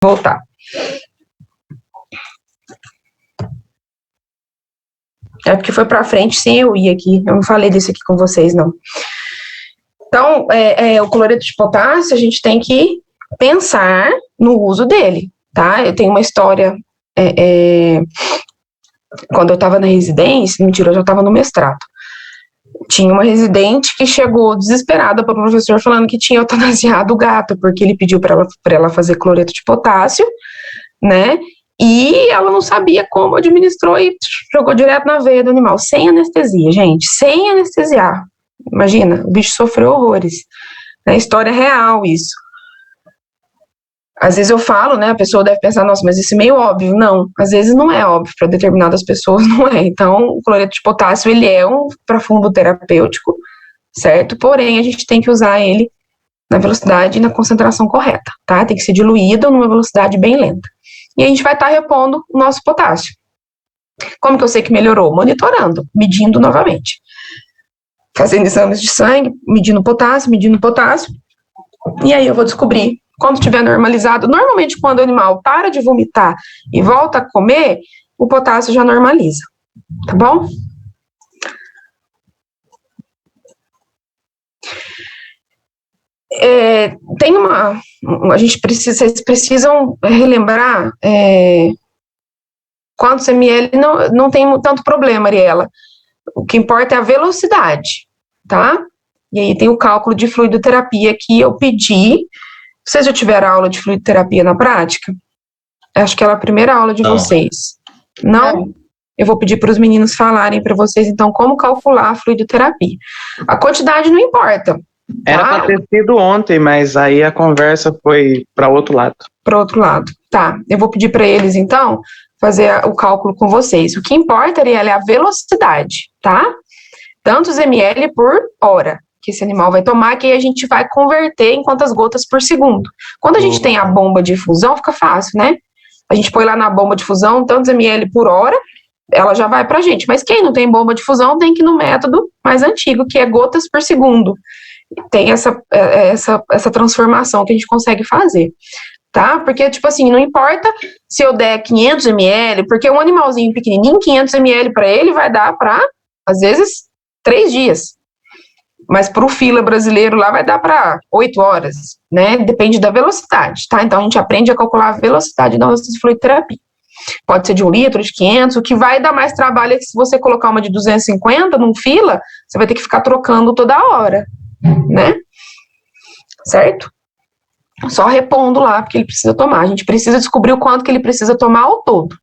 voltar. É porque foi para frente sem eu ir aqui. Eu não falei disso aqui com vocês, não. Então, o cloreto de potássio, a gente tem que pensar no uso dele, tá? Eu tenho uma história, quando eu estava na residência, mentira, eu já estava no mestrado. Tinha uma residente que chegou desesperada para o professor falando que tinha eutanasiado o gato, porque ele pediu para ela fazer cloreto de potássio, né? E ela não sabia como, administrou e jogou direto na veia do animal, sem anestesia, gente, sem anestesiar. Imagina, o bicho sofreu horrores. É história real isso. Às vezes eu falo, né, a pessoa deve pensar, nossa, mas isso é meio óbvio. Não, às vezes não é óbvio, para determinadas pessoas não é. Então, o cloreto de potássio, ele é um profundo terapêutico, certo? Porém, a gente tem que usar ele na velocidade e na concentração correta, tá? Tem que ser diluído numa velocidade bem lenta. E a gente vai estar repondo o nosso potássio. Como que eu sei que melhorou? Monitorando, medindo novamente. Fazendo exames de sangue, medindo potássio, e aí eu vou descobrir, quando estiver normalizado, normalmente quando o animal para de vomitar e volta a comer, o potássio já normaliza, tá bom? Vocês precisam relembrar quantos ml, não tem tanto problema, Ariela. O que importa é a velocidade, tá? E aí tem o cálculo de fluidoterapia que eu pedi. Vocês já tiveram aula de fluidoterapia na prática? Acho que é a primeira aula de vocês. Não? Eu vou pedir para os meninos falarem para vocês, então, como calcular a fluidoterapia. A quantidade não importa. Era para ter sido ontem, mas aí a conversa foi para outro lado. Para outro lado, tá. Eu vou pedir para eles, então, fazer o cálculo com vocês. O que importa, Ariela, é a velocidade, tá? Tantos ml por hora que esse animal vai tomar, que aí a gente vai converter em quantas gotas por segundo. Quando a gente tem a bomba de infusão, fica fácil, né? A gente põe lá na bomba de fusão, tantos ml por hora, ela já vai pra gente. Mas quem não tem bomba de fusão tem que ir no método mais antigo, que é gotas por segundo. Tem essa transformação que a gente consegue fazer, tá? Porque, tipo assim, não importa se eu der 500 ml, porque um animalzinho pequenininho, 500 ml para ele vai dar para, às vezes, 3 dias. Mas para o fila brasileiro lá vai dar para 8 horas, né? Depende da velocidade, tá? Então a gente aprende a calcular a velocidade da nossa fluidoterapia. Pode ser de 1 litro, de 500, o que vai dar mais trabalho é que se você colocar uma de 250 num fila, você vai ter que ficar trocando toda hora, né? Certo? Só repondo lá, porque ele precisa tomar. A gente precisa descobrir o quanto que ele precisa tomar ao todo.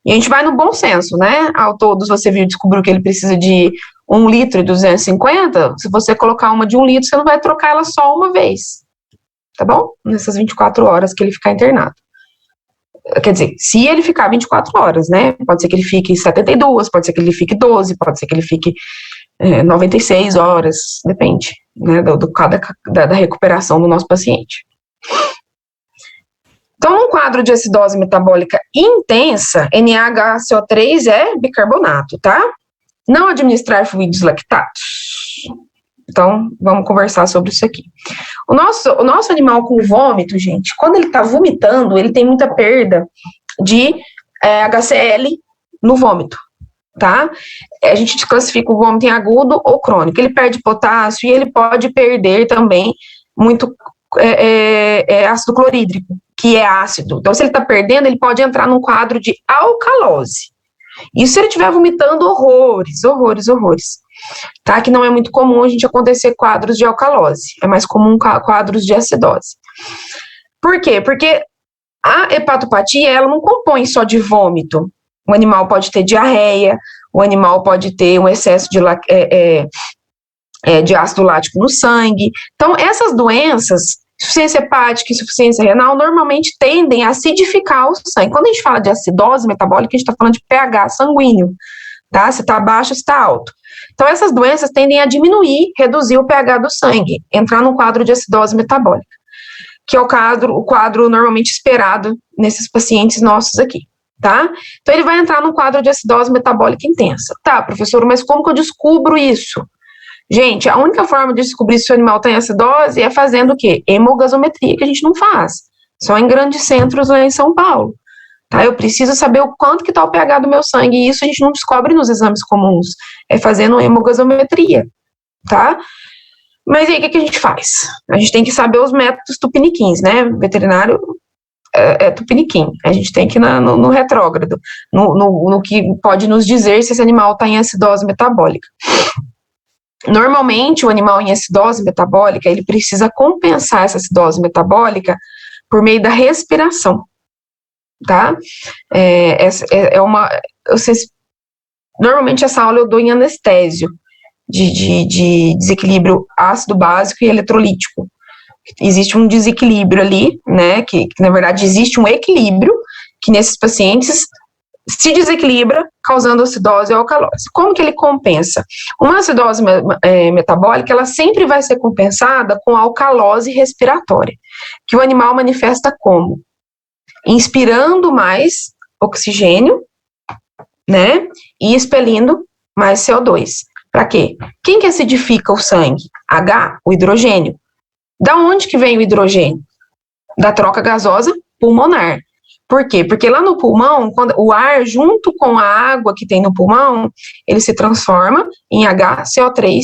E a gente vai no bom senso, né? Ao todo, você descobriu que ele precisa de 1 litro e 250, se você colocar uma de 1 litro, você não vai trocar ela só uma vez, tá bom? Nessas 24 horas que ele ficar internado. Quer dizer, se ele ficar 24 horas, né? Pode ser que ele fique 72, pode ser que ele fique 12, pode ser que ele fique 96 horas, depende, né? Da recuperação do nosso paciente. Então, num quadro de acidose metabólica intensa, NaHCO3 é bicarbonato, tá? Não administrar fluidos lactatos. Então, vamos conversar sobre isso aqui. O nosso animal com vômito, gente, quando ele tá vomitando, ele tem muita perda de HCl no vômito, tá? A gente classifica o vômito em agudo ou crônico. Ele perde potássio e ele pode perder também muito ácido clorídrico, que é ácido. Então, se ele tá perdendo, ele pode entrar num quadro de alcalose. Isso se ele estiver vomitando horrores, tá? Que não é muito comum a gente acontecer quadros de alcalose, é mais comum quadros de acidose. Por quê? Porque a hepatopatia, ela não compõe só de vômito. O animal pode ter diarreia, o animal pode ter um excesso de ácido lático no sangue. Então, essas doenças, insuficiência hepática e insuficiência renal, normalmente tendem a acidificar o sangue. Quando a gente fala de acidose metabólica, a gente está falando de pH sanguíneo, tá? Se está baixo, se está alto. Então, essas doenças tendem a diminuir, reduzir o pH do sangue, entrar num quadro de acidose metabólica, que é o quadro normalmente esperado nesses pacientes nossos aqui, tá? Então, ele vai entrar num quadro de acidose metabólica intensa. Tá, professor, mas como que eu descubro isso? Gente, a única forma de descobrir se o animal tem acidose é fazendo o quê? Hemogasometria, que a gente não faz. só em grandes centros lá em São Paulo. Tá? Eu preciso saber o quanto que está o pH do meu sangue, e isso a gente não descobre nos exames comuns, é fazendo hemogasometria, tá? Mas aí, o que a gente faz? A gente tem que saber os métodos tupiniquins, né? O veterinário é tupiniquim, a gente tem que ir no retrógrado, no que pode nos dizer se esse animal está em acidose metabólica. Normalmente, o animal em acidose metabólica, ele precisa compensar essa acidose metabólica por meio da respiração, tá? Normalmente essa aula eu dou em anestésio, de desequilíbrio ácido básico e eletrolítico. Existe um desequilíbrio ali, né, que na verdade existe um equilíbrio, que nesses pacientes se desequilibra, causando acidose ou alcalose. Como que ele compensa? Uma acidose metabólica, ela sempre vai ser compensada com alcalose respiratória, que o animal manifesta como? Inspirando mais oxigênio, né, e expelindo mais CO2. Para quê? Quem que acidifica o sangue? H, o hidrogênio. Da onde que vem o hidrogênio? Da troca gasosa pulmonar. Por quê? Porque lá no pulmão, quando o ar junto com a água que tem no pulmão, ele se transforma em HCO3-,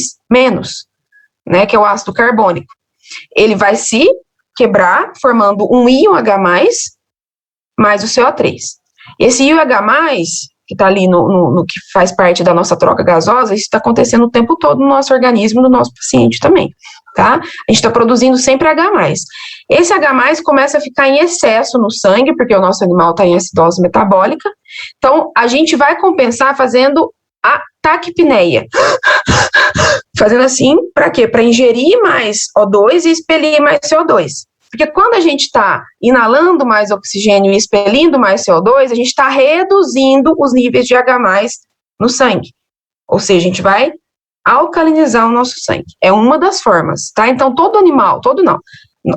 né, que é o ácido carbônico. Ele vai se quebrar, formando um íon H+, mais o CO3. Esse íon H+, que está ali no que faz parte da nossa troca gasosa, isso está acontecendo o tempo todo no nosso organismo, no nosso paciente também, tá? A gente está produzindo sempre H+. Esse H+, começa a ficar em excesso no sangue, porque o nosso animal está em acidose metabólica, então a gente vai compensar fazendo a taquipneia. Fazendo assim, para quê? Para ingerir mais O2 e expelir mais CO2. Porque quando a gente está inalando mais oxigênio e expelindo mais CO2, a gente está reduzindo os níveis de H+ no sangue. Ou seja, a gente vai alcalinizar o nosso sangue. É uma das formas, tá? Então, todo animal,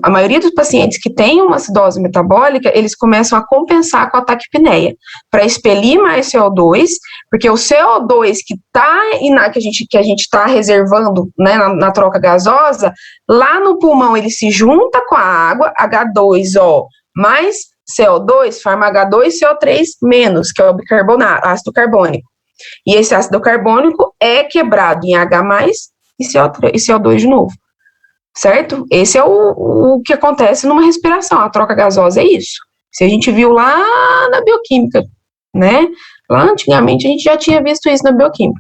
a maioria dos pacientes que têm uma acidose metabólica, eles começam a compensar com a taquipneia, para expelir mais CO2, porque o CO2 que a gente está reservando, né, na troca gasosa, lá no pulmão ele se junta com a água, H2O mais CO2 forma H2CO3-, que é o bicarbonato, ácido carbônico. E esse ácido carbônico é quebrado em H+ e CO2 de novo. Certo? Esse é o que acontece numa respiração. A troca gasosa é isso. Se a gente viu lá na bioquímica, né? Lá antigamente a gente já tinha visto isso na bioquímica.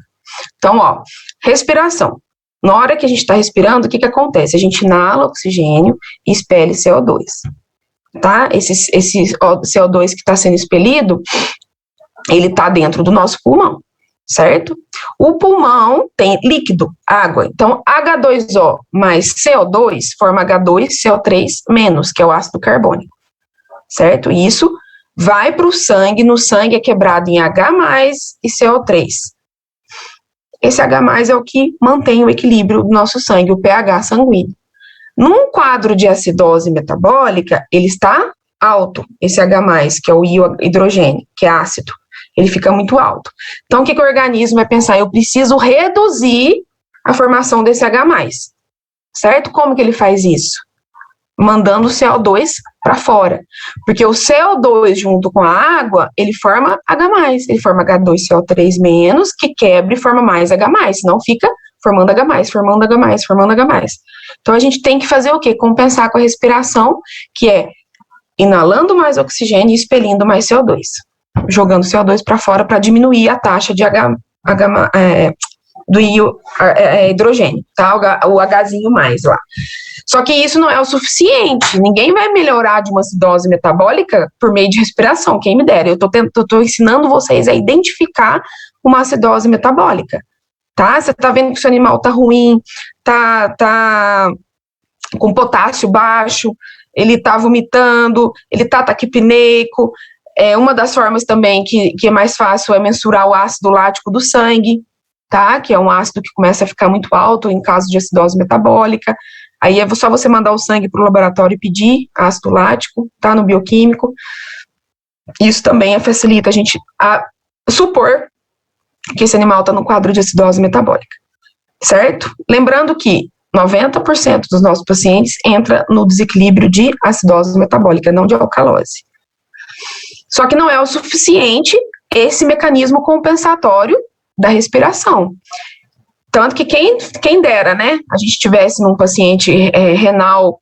Então, ó, respiração. Na hora que a gente está respirando, o que acontece? A gente inala oxigênio e expele CO2. Tá? Esse CO2 que está sendo expelido, ele está dentro do nosso pulmão. Certo? O pulmão tem líquido, água. Então, H2O mais CO2 forma H2CO3-, que é o ácido carbônico. Certo? E isso vai para o sangue, no sangue é quebrado em H+ e CO3. Esse H+ é o que mantém o equilíbrio do nosso sangue, o pH sanguíneo. Num quadro de acidose metabólica, ele está alto, esse H+, que é o hidrogênio, que é ácido. Ele fica muito alto. Então, o que o organismo vai pensar? Eu preciso reduzir a formação desse H+. Certo? Como que ele faz isso? Mandando o CO2 para fora. Porque o CO2 junto com a água, ele forma H+, ele forma H2CO3-, que quebra e forma mais H+, senão fica formando H+, formando H+, formando H+. Então, a gente tem que fazer o quê? Compensar com a respiração, que é inalando mais oxigênio e expelindo mais CO2. Jogando CO2 para fora para diminuir a taxa de do hidrogênio, tá? O Hzinho mais lá. Só que isso não é o suficiente. Ninguém vai melhorar de uma acidose metabólica por meio de respiração, quem me dera. Eu tô ensinando vocês a identificar uma acidose metabólica, tá? Você tá vendo que o seu animal tá ruim, tá com potássio baixo, ele tá vomitando, ele tá taquipneico. Uma das formas também que é mais fácil é mensurar o ácido lático do sangue, tá? Que é um ácido que começa a ficar muito alto em caso de acidose metabólica. Aí é só você mandar o sangue para o laboratório e pedir ácido lático, tá? No bioquímico. Isso também facilita a gente supor que esse animal está no quadro de acidose metabólica, certo? Lembrando que 90% dos nossos pacientes entra no desequilíbrio de acidose metabólica, não de alcalose. Só que não é o suficiente esse mecanismo compensatório da respiração. Tanto que quem dera, né, a gente tivesse num paciente renal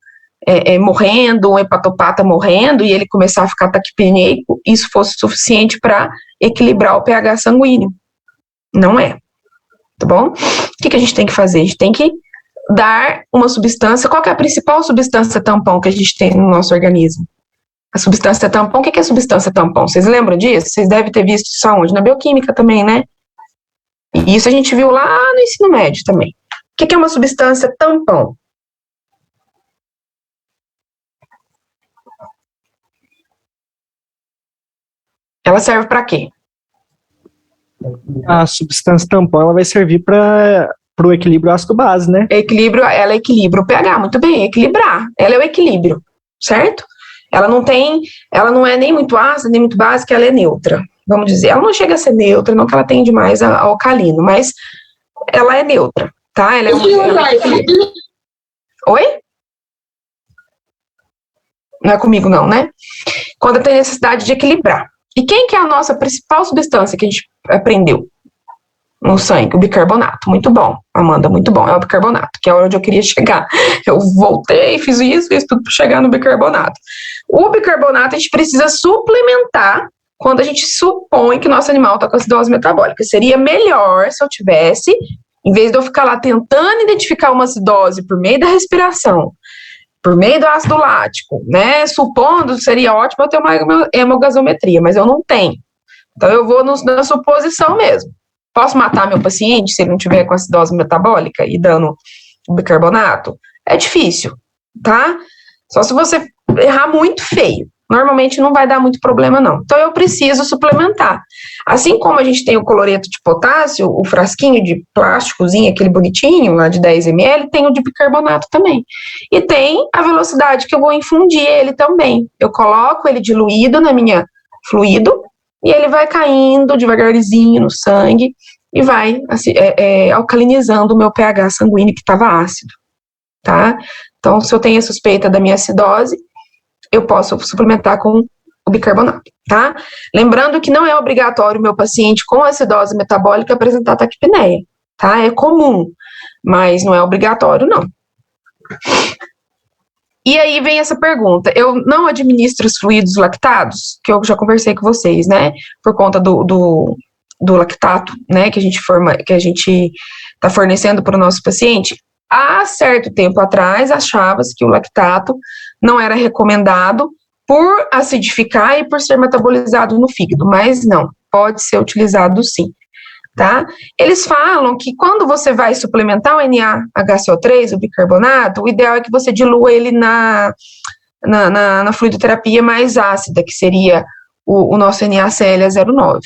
morrendo, um hepatopata morrendo, e ele começar a ficar taquipneico, isso fosse suficiente para equilibrar o pH sanguíneo. Não é. Tá bom? O que a gente tem que fazer? A gente tem que dar uma substância. Qual que é a principal substância tampão que a gente tem no nosso organismo? A substância tampão, o que é a substância tampão? Vocês lembram disso? Vocês devem ter visto isso aonde? Na bioquímica também, né? E isso a gente viu lá no ensino médio também. O que é uma substância tampão? Ela serve para quê? A substância tampão ela vai servir para o equilíbrio ácido-base, né? Ela equilibra o pH, muito bem, equilibrar. Ela é o equilíbrio, certo? Ela não é nem muito ácida, nem muito básica, ela é neutra, vamos dizer. Ela não chega a ser neutra, não que ela tenha demais alcalino, mas ela é neutra, tá? Ela é Oi? Não é comigo não, né? Quando tem necessidade de equilibrar. E quem que é a nossa principal substância que a gente aprendeu no sangue? O bicarbonato. Muito bom, Amanda, muito bom. É o bicarbonato, que é onde eu queria chegar. Eu voltei, fiz tudo para chegar no bicarbonato. O bicarbonato a gente precisa suplementar quando a gente supõe que nosso animal está com acidose metabólica. Seria melhor se eu tivesse, em vez de eu ficar lá tentando identificar uma acidose por meio da respiração, por meio do ácido lático, né? Supondo, seria ótimo eu ter uma hemogasometria, mas eu não tenho. Então, eu vou na suposição mesmo. Posso matar meu paciente se ele não tiver com acidose metabólica e dando bicarbonato? É difícil, tá? Só se você errar muito feio. Normalmente não vai dar muito problema, não. Então, eu preciso suplementar. Assim como a gente tem o cloreto de potássio, o frasquinho de plásticozinho, aquele bonitinho, lá de 10 ml, tem o de bicarbonato também. E tem a velocidade que eu vou infundir ele também. Eu coloco ele diluído na minha fluido, e ele vai caindo devagarzinho no sangue, e vai alcalinizando o meu pH sanguíneo que estava ácido, tá? Então, se eu tenho a suspeita da minha acidose, eu posso suplementar com o bicarbonato, tá? Lembrando que não é obrigatório o meu paciente com acidose metabólica apresentar taquipneia, tá? É comum, mas não é obrigatório, não. E aí vem essa pergunta, eu não administro os fluidos lactados, que eu já conversei com vocês, né? Por conta do lactato, né? Que a gente está fornecendo para o nosso paciente. Há certo tempo atrás, achava-se que o lactato não era recomendado por acidificar e por ser metabolizado no fígado, mas não, pode ser utilizado sim, tá? Eles falam que quando você vai suplementar o NaHCO3, o bicarbonato, o ideal é que você dilua ele na fluidoterapia mais ácida, que seria o nosso NaCl09,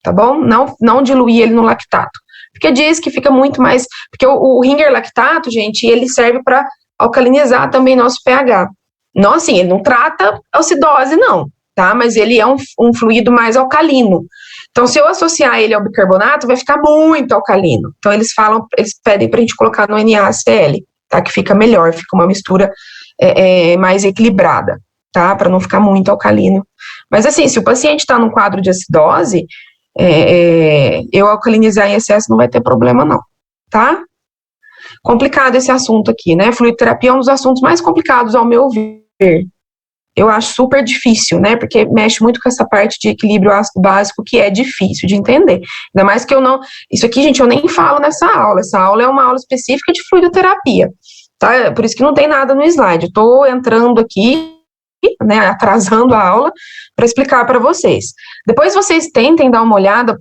tá bom? Não diluir ele no lactato. Porque diz que fica muito mais... Porque o Ringer lactato, gente, ele serve para alcalinizar também nosso pH. Não assim, ele não trata acidose, não, tá? Mas ele é um fluido mais alcalino. Então, se eu associar ele ao bicarbonato, vai ficar muito alcalino. Então, eles pedem para a gente colocar no NaCl, tá? Que fica melhor, fica uma mistura mais equilibrada, tá? Para não ficar muito alcalino. Mas assim, se o paciente está num quadro de acidose... eu alcalinizar em excesso não vai ter problema não, tá? Complicado esse assunto aqui, né? Fluidoterapia é um dos assuntos mais complicados ao meu ver. Eu acho super difícil, né? Porque mexe muito com essa parte de equilíbrio ácido básico que é difícil de entender. Ainda mais que isso aqui, gente, eu nem falo nessa aula. Essa aula é uma aula específica de fluidoterapia, tá? Por isso que não tem nada no slide. Eu tô entrando aqui, né, atrasando a aula para explicar para vocês. Depois vocês tentem dar uma olhada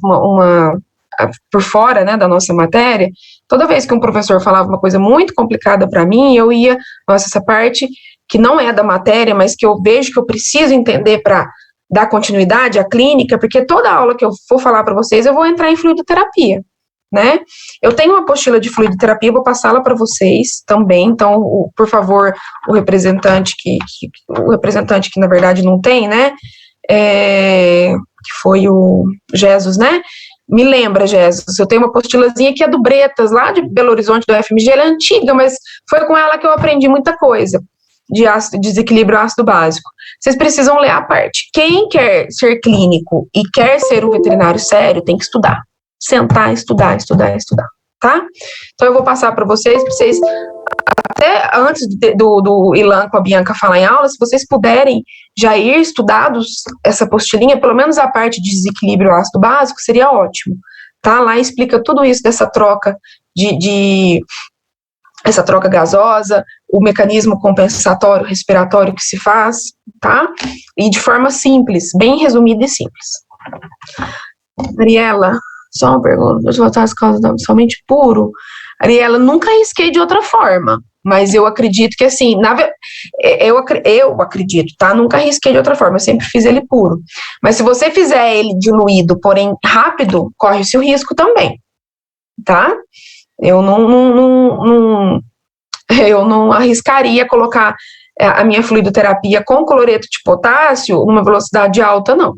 por fora, né, da nossa matéria. Toda vez que um professor falava uma coisa muito complicada para mim, eu ia, essa parte que não é da matéria, mas que eu vejo que eu preciso entender para dar continuidade à clínica, porque toda aula que eu for falar para vocês, eu vou entrar em fluidoterapia, né? Eu tenho uma apostila de fluidoterapia, vou passá-la para vocês também, então, por favor, o representante que na verdade não tem, né, que foi o Jesus, né, Me lembra, Jesus, eu tenho uma apostilazinha que é do Bretas, lá de Belo Horizonte, do FMG, ela é antiga, mas foi com ela que eu aprendi muita coisa de desequilíbrio ácido básico. Vocês precisam ler a parte. Quem quer ser clínico e quer ser um veterinário sério, tem que estudar. Sentar, estudar, tá? Então eu vou passar para vocês, até antes do Ilan com a Bianca falar em aula, se vocês puderem já ir estudados essa apostilinha, pelo menos a parte de desequilíbrio ácido básico, seria ótimo, tá? Lá explica tudo isso dessa troca essa troca gasosa, o mecanismo compensatório respiratório que se faz, tá? E de forma simples, bem resumida e simples. Ariela, só uma pergunta, vou voltar às causas somente puro. Ariela, nunca risquei de outra forma, mas eu acredito que assim, eu acredito, tá? Nunca risquei de outra forma, eu sempre fiz ele puro. Mas se você fizer ele diluído, porém rápido, corre-se o risco também, tá? Eu não arriscaria colocar a minha fluidoterapia com cloreto de potássio numa velocidade alta, não.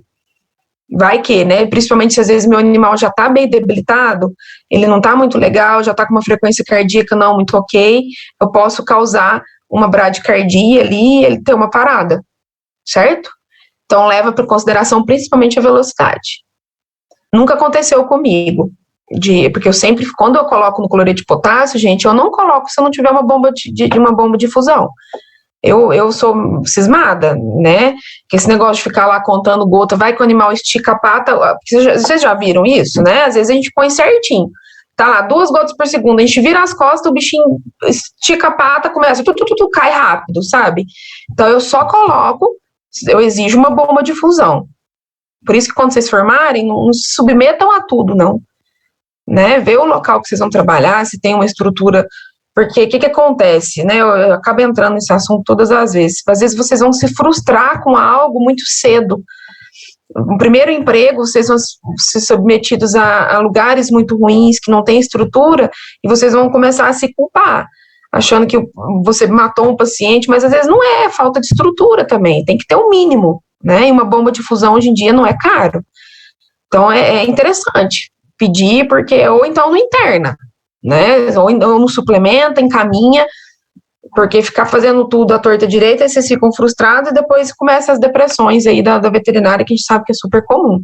Vai que, né? Principalmente se às vezes meu animal já tá bem debilitado, ele não tá muito legal, já tá com uma frequência cardíaca não muito ok, eu posso causar uma bradicardia ali e ele ter uma parada, certo? Então leva para consideração principalmente a velocidade. Nunca aconteceu comigo. Porque eu sempre, quando eu coloco no cloreto de potássio, gente, eu não coloco se eu não tiver uma bomba de fusão. Eu sou cismada, né? Que esse negócio de ficar lá contando gota, vai que o animal estica a pata. Vocês já viram isso, né? Às vezes a gente põe certinho. Tá lá, 2 gotas por segundo, a gente vira as costas, o bichinho estica a pata, começa, cai rápido, sabe? Então eu só coloco, eu exijo uma bomba de fusão. Por isso que quando vocês formarem, não se submetam a tudo, não. Né, ver o local que vocês vão trabalhar, se tem uma estrutura, porque o que acontece, né, eu acabo entrando nesse assunto todas as vezes vocês vão se frustrar com algo muito cedo. No primeiro emprego, vocês vão ser submetidos a lugares muito ruins, que não tem estrutura, e vocês vão começar a se culpar, achando que você matou um paciente, mas às vezes não é falta de estrutura também, tem que ter um mínimo, né, e uma bomba de fusão hoje em dia não é caro. Então é interessante pedir, ou então não interna, né, ou não suplementa, encaminha, porque ficar fazendo tudo à torta direita, aí vocês ficam frustrados e depois começam as depressões aí da veterinária, que a gente sabe que é super comum,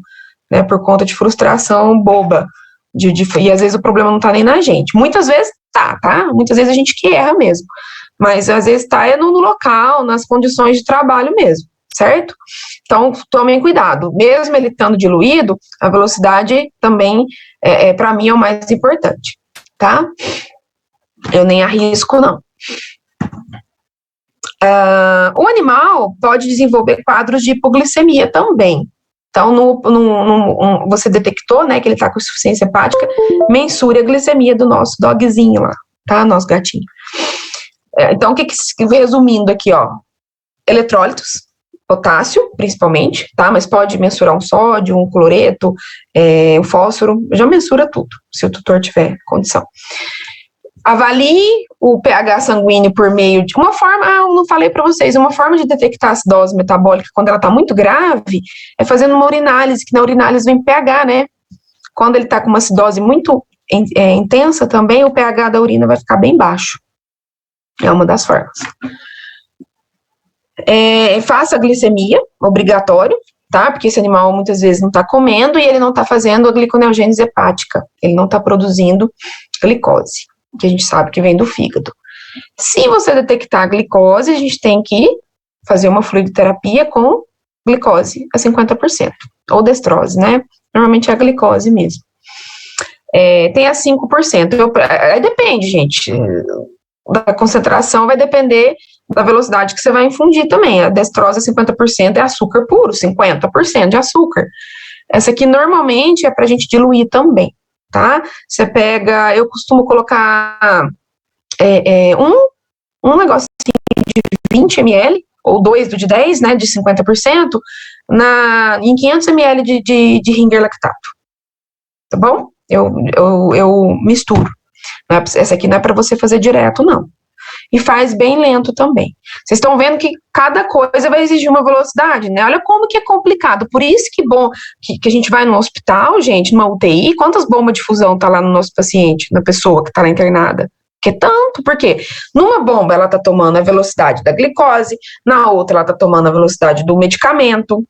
né, por conta de frustração boba, e às vezes o problema não tá nem na gente, muitas vezes tá? Muitas vezes a gente que erra mesmo, mas às vezes tá no local, nas condições de trabalho mesmo, certo? Então, tomem cuidado. Mesmo ele estando diluído, a velocidade também, para mim, é o mais importante, tá? Eu nem arrisco, não. O animal pode desenvolver quadros de hipoglicemia também. Então, você detectou, né, que ele está com insuficiência hepática, mensure a glicemia do nosso dogzinho lá, tá? Nosso gatinho. Então, resumindo aqui, ó, eletrólitos, potássio, principalmente, tá? Mas pode mensurar um sódio, um cloreto, um fósforo, já mensura tudo, se o tutor tiver condição. Avalie o pH sanguíneo por meio de uma forma, eu não falei para vocês, uma forma de detectar a acidose metabólica quando ela está muito grave é fazendo uma urinálise, que na urinálise vem pH, né? Quando ele está com uma acidose muito intensa também, o pH da urina vai ficar bem baixo. É uma das formas. Faça a glicemia, obrigatório, tá? Porque esse animal muitas vezes não está comendo e ele não está fazendo a gliconeogênese hepática, ele não está produzindo glicose, que a gente sabe que vem do fígado. Se você detectar a glicose, a gente tem que fazer uma fluidoterapia com glicose a 50%, ou destrose, né? Normalmente é a glicose mesmo. Tem a 5%. Aí depende, gente, da concentração vai depender da velocidade que você vai infundir também. A destrose a 50% é açúcar puro, 50% de açúcar. Essa aqui normalmente é pra gente diluir também, tá? Você pega, eu costumo colocar um negocinho de 20 ml, ou 2 de 10, né, de 50%, em 500 ml de Ringer lactato, tá bom? Eu misturo. Essa aqui não é para você fazer direto, não. e faz bem lento também. Vocês estão vendo que cada coisa vai exigir uma velocidade, né? Olha como que é complicado. Por isso que bom que a gente vai no hospital, gente, numa UTI, quantas bombas de fusão tá lá no nosso paciente, na pessoa que tá lá internada? Porque tanto, porque numa bomba ela tá tomando a velocidade da glicose, na outra ela tá tomando a velocidade do medicamento,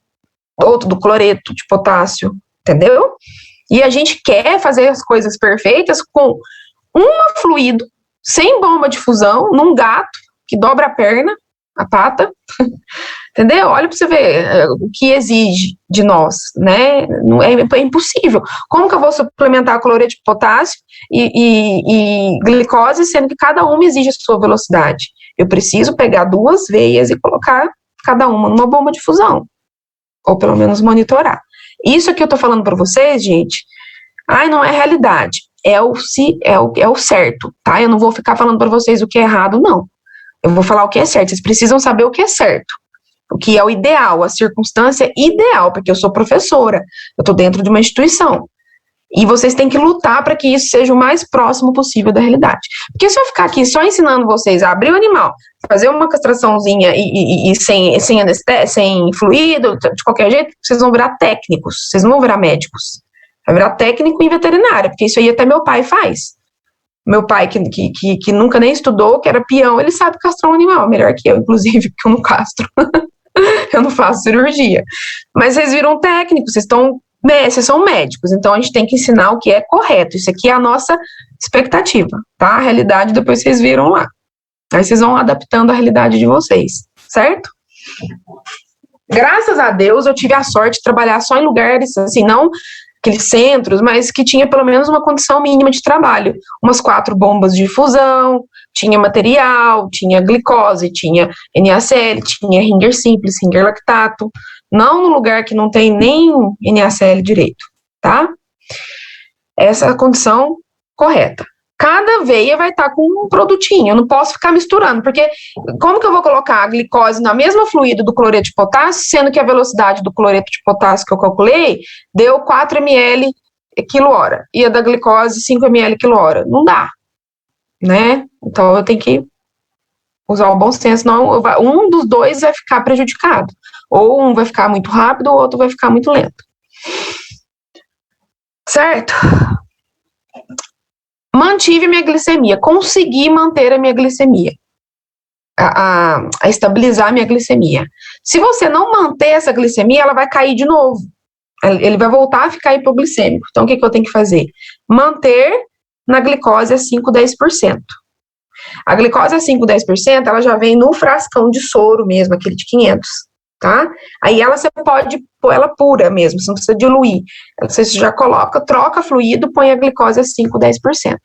outro do cloreto de potássio, entendeu? E a gente quer fazer as coisas perfeitas com um fluido, sem bomba de fusão, num gato que dobra a perna, a pata, entendeu? Olha para você ver o que exige de nós, né? Não é impossível. Como que eu vou suplementar cloreto de potássio e glicose, sendo que cada uma exige a sua velocidade? Eu preciso pegar 2 veias e colocar cada uma numa bomba de fusão, ou pelo menos monitorar. Isso aqui eu tô falando para vocês, gente, não é realidade, é o certo, tá? Eu não vou ficar falando para vocês o que é errado, não. Eu vou falar o que é certo, vocês precisam saber o que é certo, o que é o ideal, a circunstância ideal, porque eu sou professora, eu tô dentro de uma instituição, e vocês têm que lutar para que isso seja o mais próximo possível da realidade. Porque se eu ficar aqui só ensinando vocês a abrir o animal, fazer uma castraçãozinha e sem anestésia, sem fluido, de qualquer jeito, vocês vão virar técnicos, vocês não vão virar médicos. Vai virar técnico em veterinária, porque isso aí até meu pai faz. Meu pai, que nunca nem estudou, que era peão, ele sabe castrar um animal, melhor que eu, inclusive, porque eu não castro. Eu não faço cirurgia. Mas vocês viram técnicos, vocês são médicos, então a gente tem que ensinar o que é correto. Isso aqui é a nossa expectativa, tá? A realidade depois vocês viram lá. Aí vocês vão adaptando a realidade de vocês, certo? Graças a Deus eu tive a sorte de trabalhar só em lugares, assim, não aqueles centros, mas que tinha pelo menos uma condição mínima de trabalho. Umas 4 bombas de fusão, tinha material, tinha glicose, tinha NaCl, tinha ringer simples, ringer lactato. Não no lugar que não tem nem NaCl direito, tá? Essa é a condição correta. Cada veia vai estar com um produtinho, eu não posso ficar misturando, porque como que eu vou colocar a glicose na mesma fluido do cloreto de potássio, sendo que a velocidade do cloreto de potássio que eu calculei deu 4 ml quilo-hora, e a da glicose 5 ml quilo-hora? Não dá, né? Então eu tenho que usar o bom senso, senão um dos dois vai ficar prejudicado. Ou um vai ficar muito rápido, ou o outro vai ficar muito lento. Certo? Mantive minha glicemia, consegui manter a minha glicemia, a estabilizar a minha glicemia. Se você não manter essa glicemia, ela vai cair de novo. Ele vai voltar a ficar hipoglicêmico. Então, o que eu tenho que fazer? Manter na glicose a 5, 10%. A glicose a 5, 10%, ela já vem no frascão de soro mesmo, aquele de 500, tá? Aí você pode pôr ela pura mesmo, você não precisa diluir. Você já coloca, troca fluido, põe a glicose a 5, 10%.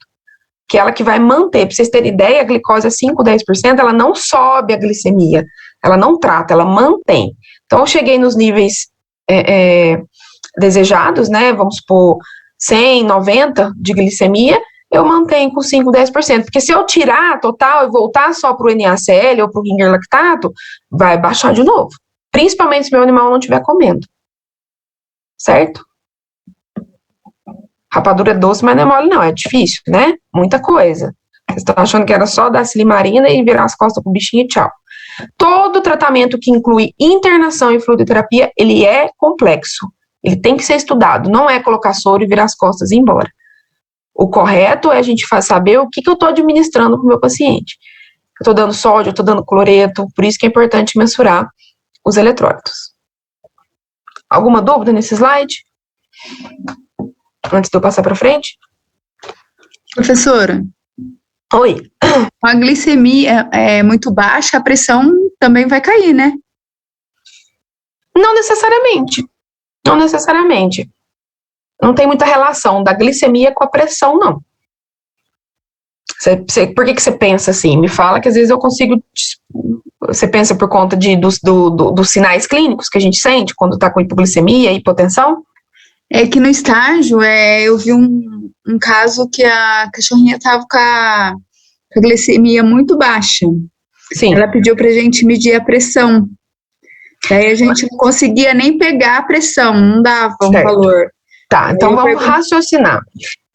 Que é ela que vai manter, para vocês terem ideia, a glicose a 5, 10%, ela não sobe a glicemia, ela não trata, ela mantém. Então, eu cheguei nos níveis desejados, né, vamos supor, 100, 90 de glicemia, eu mantenho com 5, 10%, porque se eu tirar total e voltar só para o NaCl ou para o ringer lactato, vai baixar de novo, principalmente se meu animal não estiver comendo, certo? Rapadura é doce, mas não é mole não, é difícil, né? Muita coisa. Vocês estão achando que era só dar silimarina e virar as costas pro bichinho e tchau. Todo tratamento que inclui internação e fluidoterapia, ele é complexo. Ele tem que ser estudado, não é colocar soro e virar as costas e ir embora. O correto é a gente saber o que eu estou administrando para o meu paciente. Eu estou dando sódio, eu estou dando cloreto, por isso que é importante mensurar os eletrólitos. Alguma dúvida nesse slide? Antes de eu passar para frente? Professora. Oi. A glicemia é muito baixa, a pressão também vai cair, né? Não necessariamente. Não necessariamente. Não tem muita relação da glicemia com a pressão, não. Por que você pensa assim? Me fala que às vezes eu consigo... Você pensa por conta dos sinais clínicos que a gente sente quando está com hipoglicemia e hipotensão? É que no estágio, eu vi um caso que a cachorrinha estava com a glicemia muito baixa. Sim. Ela pediu pra gente medir a pressão. Daí a gente não conseguia nem pegar a pressão, não dava um valor. Tá, então vamos raciocinar.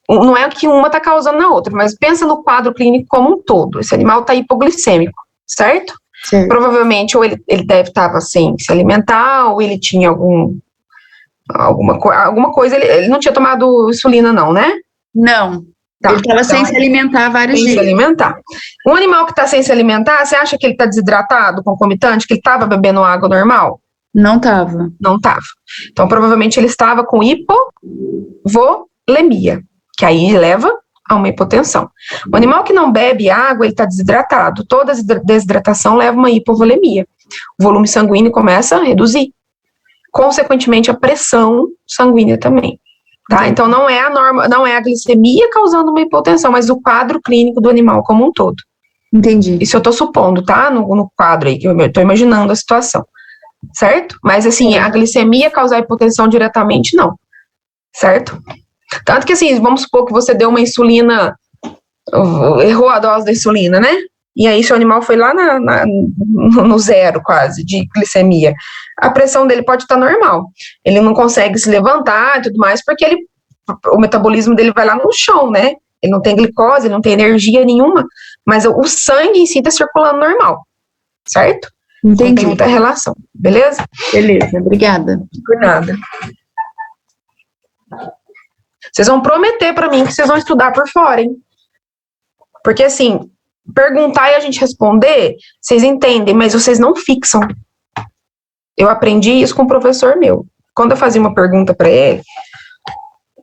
Não é que uma está causando na outra, mas pensa no quadro clínico como um todo. Esse animal está hipoglicêmico, certo? Certo. Provavelmente, ou ele deve estar sem se alimentar, ou ele tinha alguma coisa, ele não tinha tomado insulina não, né? Não. Tá, Ele estava sem se alimentar vários sem dias. se alimentar. Um animal que está sem se alimentar, você acha que ele está desidratado, concomitante, que ele estava bebendo água normal? Não estava. Não estava. Então, provavelmente, ele estava com hipovolemia, que aí leva a uma hipotensão. O animal que não bebe água, ele está desidratado. Toda desidratação leva a uma hipovolemia. O volume sanguíneo começa a reduzir. Consequentemente, a pressão sanguínea também. Tá? Então, não é a glicemia causando uma hipotensão, mas o quadro clínico do animal como um todo. Entendi. Isso eu estou supondo, tá? No quadro aí, que eu estou imaginando a situação. Certo? Mas, assim, a glicemia causar hipotensão diretamente, não. Certo? Tanto que, assim, vamos supor que você deu uma insulina, errou a dose da insulina, né? E aí seu animal foi lá no zero, quase, de glicemia. A pressão dele pode estar normal. Ele não consegue se levantar e tudo mais, porque o metabolismo dele vai lá no chão, né? Ele não tem glicose, ele não tem energia nenhuma, mas o sangue em si está circulando normal. Certo? Entendi. Não tem muita relação. Beleza? Beleza, obrigada. Por nada. Vocês vão prometer pra mim que vocês vão estudar por fora, hein? Porque, assim, perguntar e a gente responder, vocês entendem, mas vocês não fixam. Eu aprendi isso com um professor meu. Quando eu fazia uma pergunta pra ele,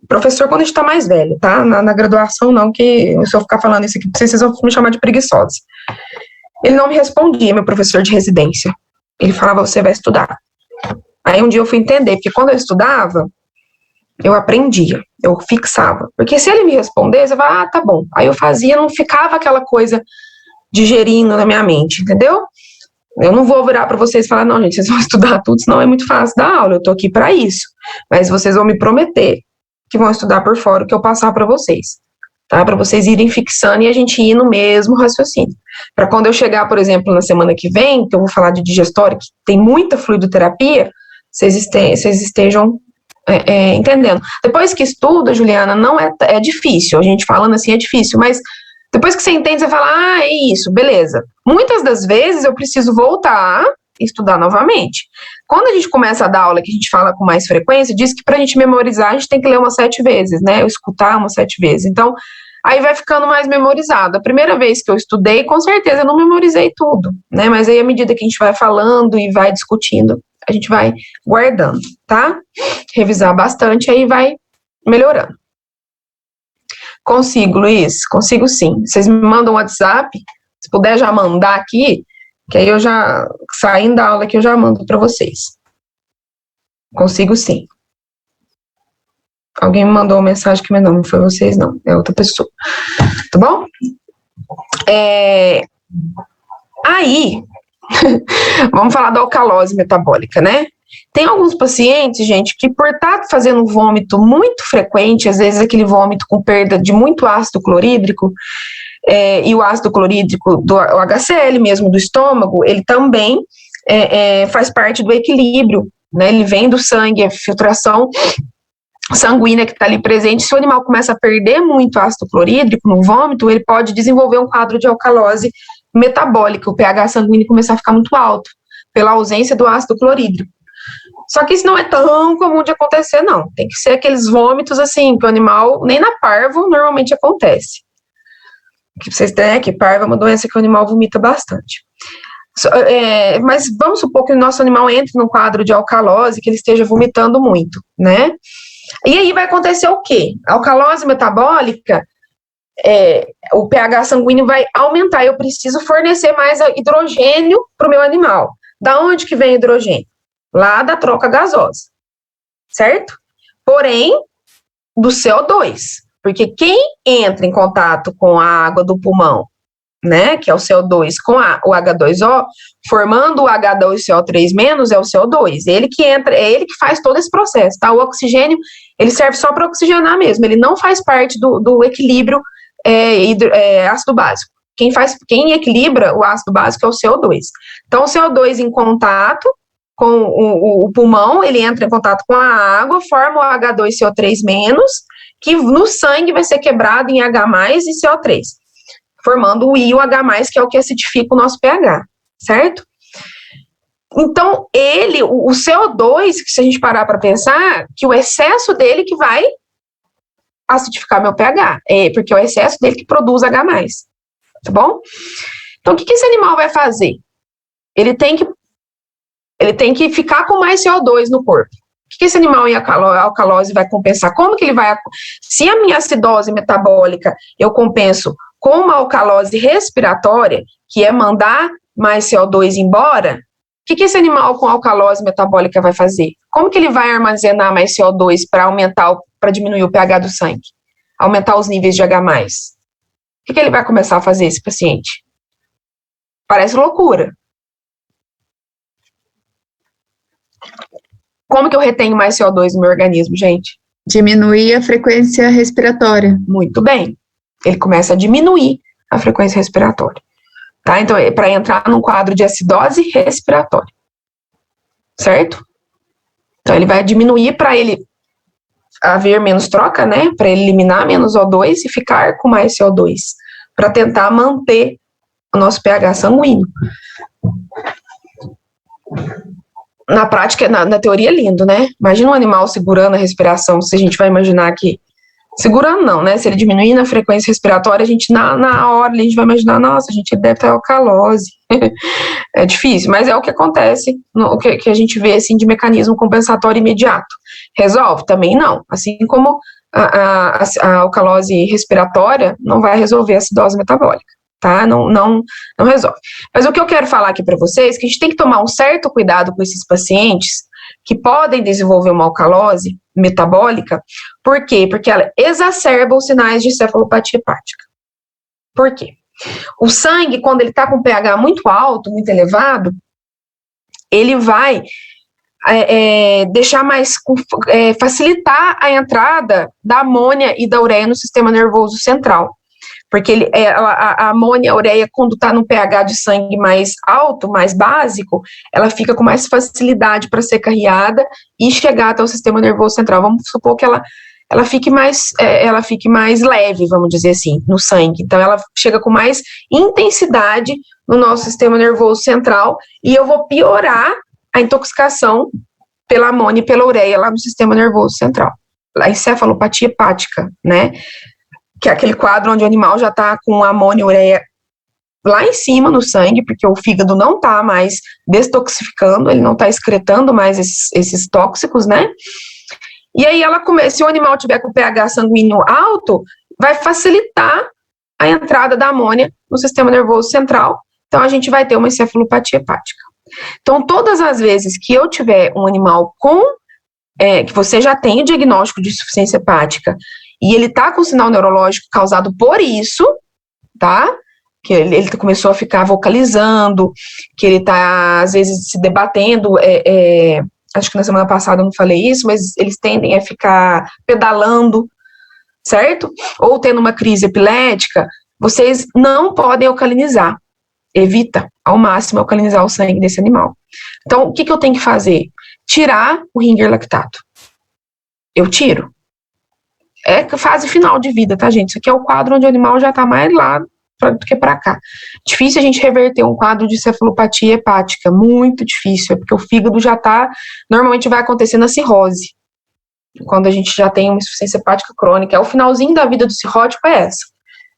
professor quando a gente tá mais velho, tá? Na graduação não, que se eu ficar falando isso aqui pra vocês vão me chamar de preguiçosa. Ele não me respondia, meu professor de residência. Ele falava, você vai estudar. Aí um dia eu fui entender, porque quando eu estudava, eu aprendia, eu fixava. Porque se ele me respondesse, eu falava, tá bom. Aí eu fazia, não ficava aquela coisa digerindo na minha mente, entendeu? Eu não vou virar para vocês e falar, não, gente, vocês vão estudar tudo, senão é muito fácil dar aula, eu tô aqui para isso. Mas vocês vão me prometer que vão estudar por fora o que eu passar para vocês, tá? Para vocês irem fixando e a gente ir no mesmo raciocínio. Para quando eu chegar, por exemplo, na semana que vem, que eu vou falar de digestória, que tem muita fluidoterapia, vocês estejam entendendo. Depois que estuda, Juliana, não é difícil, a gente falando assim é difícil, mas depois que você entende, você fala, é isso, beleza. Muitas das vezes eu preciso voltar e estudar novamente. Quando a gente começa a dar aula, que a gente fala com mais frequência, diz que pra gente memorizar, a gente tem que ler umas 7 vezes, né, ou escutar umas 7 vezes. Então, aí vai ficando mais memorizado. A primeira vez que eu estudei, com certeza eu não memorizei tudo, né, mas aí à medida que a gente vai falando e vai discutindo, a gente vai guardando, tá? Revisar bastante, aí vai melhorando. Consigo, Luiz? Consigo sim. Vocês me mandam um WhatsApp, se puder já mandar aqui, que aí eu já, saindo da aula aqui, eu já mando para vocês. Consigo sim. Alguém me mandou uma mensagem que não foi vocês, não. É outra pessoa. Tá bom? Aí, vamos falar da alcalose metabólica, né? Tem alguns pacientes, gente, que por estar fazendo vômito muito frequente, às vezes aquele vômito com perda de muito ácido clorídrico, e o ácido clorídrico do HCl mesmo, do estômago, ele também faz parte do equilíbrio, né? Ele vem do sangue, a filtração sanguínea que está ali presente. Se o animal começa a perder muito ácido clorídrico no vômito, ele pode desenvolver um quadro de alcalose metabólica, o pH sanguíneo começar a ficar muito alto, pela ausência do ácido clorídrico. Só que isso não é tão comum de acontecer, não. Tem que ser aqueles vômitos, assim, que o animal, nem na parvo, normalmente acontece. Que vocês têm que parvo é uma doença que o animal vomita bastante. Mas vamos supor que o nosso animal entre num quadro de alcalose, que ele esteja vomitando muito, né? E aí vai acontecer o quê? A alcalose metabólica, o pH sanguíneo vai aumentar. Eu preciso fornecer mais hidrogênio para o meu animal. Da onde que vem hidrogênio? Lá da troca gasosa, certo? Porém, do CO2, porque quem entra em contato com a água do pulmão, né, que é o CO2, com o H2O, formando o H2CO3- é o CO2, ele que entra, é ele que faz todo esse processo, tá? O oxigênio, ele serve só para oxigenar mesmo, ele não faz parte do equilíbrio ácido básico. Quem equilibra o ácido básico é o CO2. Então, o CO2 em contato com o pulmão, ele entra em contato com a água, forma o H2CO3-, que no sangue vai ser quebrado em H+, e CO3, formando o I e o H+, que é o que acidifica o nosso pH, certo? Então, o CO2, que se a gente parar para pensar, que o excesso dele que vai acidificar meu pH, porque é o excesso dele que produz H+, tá bom? Então, o que esse animal vai fazer? Ele tem que ficar com mais CO2 no corpo. O que esse animal em alcalose vai compensar? Como que ele vai... Se a minha acidose metabólica eu compenso com uma alcalose respiratória, que é mandar mais CO2 embora, o que esse animal com alcalose metabólica vai fazer? Como que ele vai armazenar mais CO2 para diminuir o pH do sangue? Aumentar os níveis de H+. O que ele vai começar a fazer, esse paciente? Parece loucura. Como que eu retenho mais CO2 no meu organismo, gente? Diminuir a frequência respiratória. Muito bem. Ele começa a diminuir a frequência respiratória. Tá? Então, é para entrar num quadro de acidose respiratória. Certo? Então, ele vai diminuir para ele haver menos troca, né? Para ele eliminar menos O2 e ficar com mais CO2. Para tentar manter o nosso pH sanguíneo. Na prática, na teoria é lindo, né? Imagina um animal segurando a respiração, se a gente vai imaginar que... Segurando não, né? Se ele diminuir na frequência respiratória, a gente, na hora, a gente vai imaginar, nossa, a gente deve ter alcalose. É difícil, mas é o que acontece, o que a gente vê, assim, de mecanismo compensatório imediato. Resolve? Também não. Assim como a alcalose respiratória não vai resolver a acidose metabólica. Tá? Não resolve. Mas o que eu quero falar aqui para vocês é que a gente tem que tomar um certo cuidado com esses pacientes que podem desenvolver uma alcalose metabólica. Por quê? Porque ela exacerba os sinais de encefalopatia hepática. Por quê? O sangue, quando ele está com pH muito alto, muito elevado, ele vai facilitar a entrada da amônia e da ureia no sistema nervoso central. Porque a amônia e a ureia, quando está no pH de sangue mais alto, mais básico, ela fica com mais facilidade para ser carreada e chegar até o sistema nervoso central. Vamos supor que ela fique mais leve, vamos dizer assim, no sangue. Então, ela chega com mais intensidade no nosso sistema nervoso central e eu vou piorar a intoxicação pela amônia e pela ureia lá no sistema nervoso central. A encefalopatia hepática, né? Que é aquele quadro onde o animal já está com amônia e ureia lá em cima no sangue, porque o fígado não está mais destoxificando, ele não está excretando mais esses tóxicos, né? E aí se o animal tiver com pH sanguíneo alto, vai facilitar a entrada da amônia no sistema nervoso central, então a gente vai ter uma encefalopatia hepática. Então, todas as vezes que eu tiver um animal que você já tem o diagnóstico de insuficiência hepática, e ele tá com sinal neurológico causado por isso, tá? Que ele começou a ficar vocalizando, que ele tá, às vezes, se debatendo, acho que na semana passada eu não falei isso, mas eles tendem a ficar pedalando, certo? Ou tendo uma crise epilética, vocês não podem alcalinizar. Evita, ao máximo, alcalinizar o sangue desse animal. Então, o que eu tenho que fazer? Tirar o ringer lactato. Eu tiro. É fase final de vida, tá, gente? Isso aqui é o quadro onde o animal já tá mais lá do que pra cá. Difícil a gente reverter um quadro de cefalopatia hepática, muito difícil, é porque o fígado já tá, normalmente vai acontecer na cirrose, quando a gente já tem uma insuficiência hepática crônica. O finalzinho da vida do cirrótico é essa.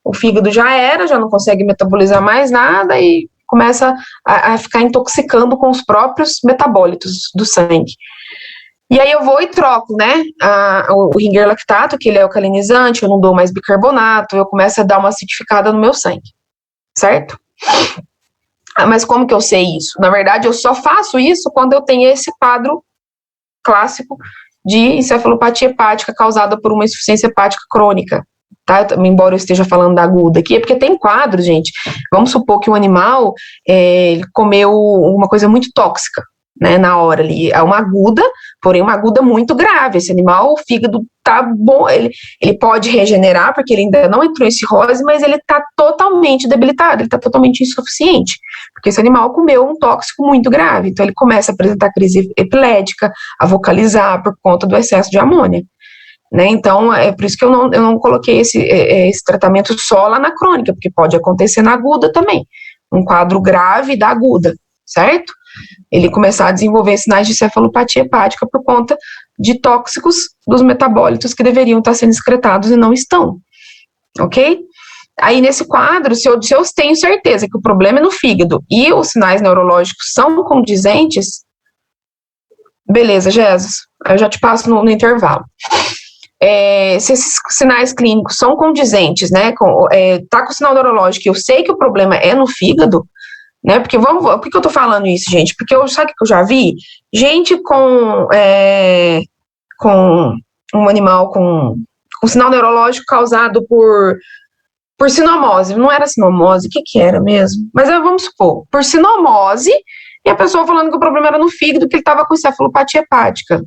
O fígado já não consegue metabolizar mais nada e começa a ficar intoxicando com os próprios metabólitos do sangue. E aí eu vou e troco, né, o ringer lactato, que ele é alcalinizante, eu não dou mais bicarbonato, eu começo a dar uma acidificada no meu sangue, certo? Mas como que eu sei isso? Na verdade, eu só faço isso quando eu tenho esse quadro clássico de encefalopatia hepática causada por uma insuficiência hepática crônica, tá? Embora eu esteja falando da aguda aqui, é porque tem quadro, gente. Vamos supor que o animal ele comeu uma coisa muito tóxica, né, na hora ali, é uma aguda, porém uma aguda muito grave. Esse animal, o fígado tá bom, ele pode regenerar, porque ele ainda não entrou em cirrose, mas ele tá totalmente debilitado, ele tá totalmente insuficiente, porque esse animal comeu um tóxico muito grave, então ele começa a apresentar crise epilética, a vocalizar por conta do excesso de amônia. né? Então, é por isso que eu não coloquei esse tratamento só lá na crônica, porque pode acontecer na aguda também, um quadro grave da aguda, certo? Ele começar a desenvolver sinais de cefalopatia hepática por conta de tóxicos dos metabólitos que deveriam estar sendo excretados e não estão, ok? Aí, nesse quadro, se eu tenho certeza que o problema é no fígado e os sinais neurológicos são condizentes, beleza, Jesus, eu já te passo no intervalo. Se esses sinais clínicos são condizentes, né, tá com o sinal neurológico e eu sei que o problema é no fígado, né, porque por que eu tô falando isso, gente? Porque sabe o que eu já vi? Gente com um animal com sinal neurológico causado por sinomose, não era sinomose, o que era mesmo? Mas vamos supor, por sinomose, e a pessoa falando que o problema era no fígado, que ele estava com cefalopatia hepática.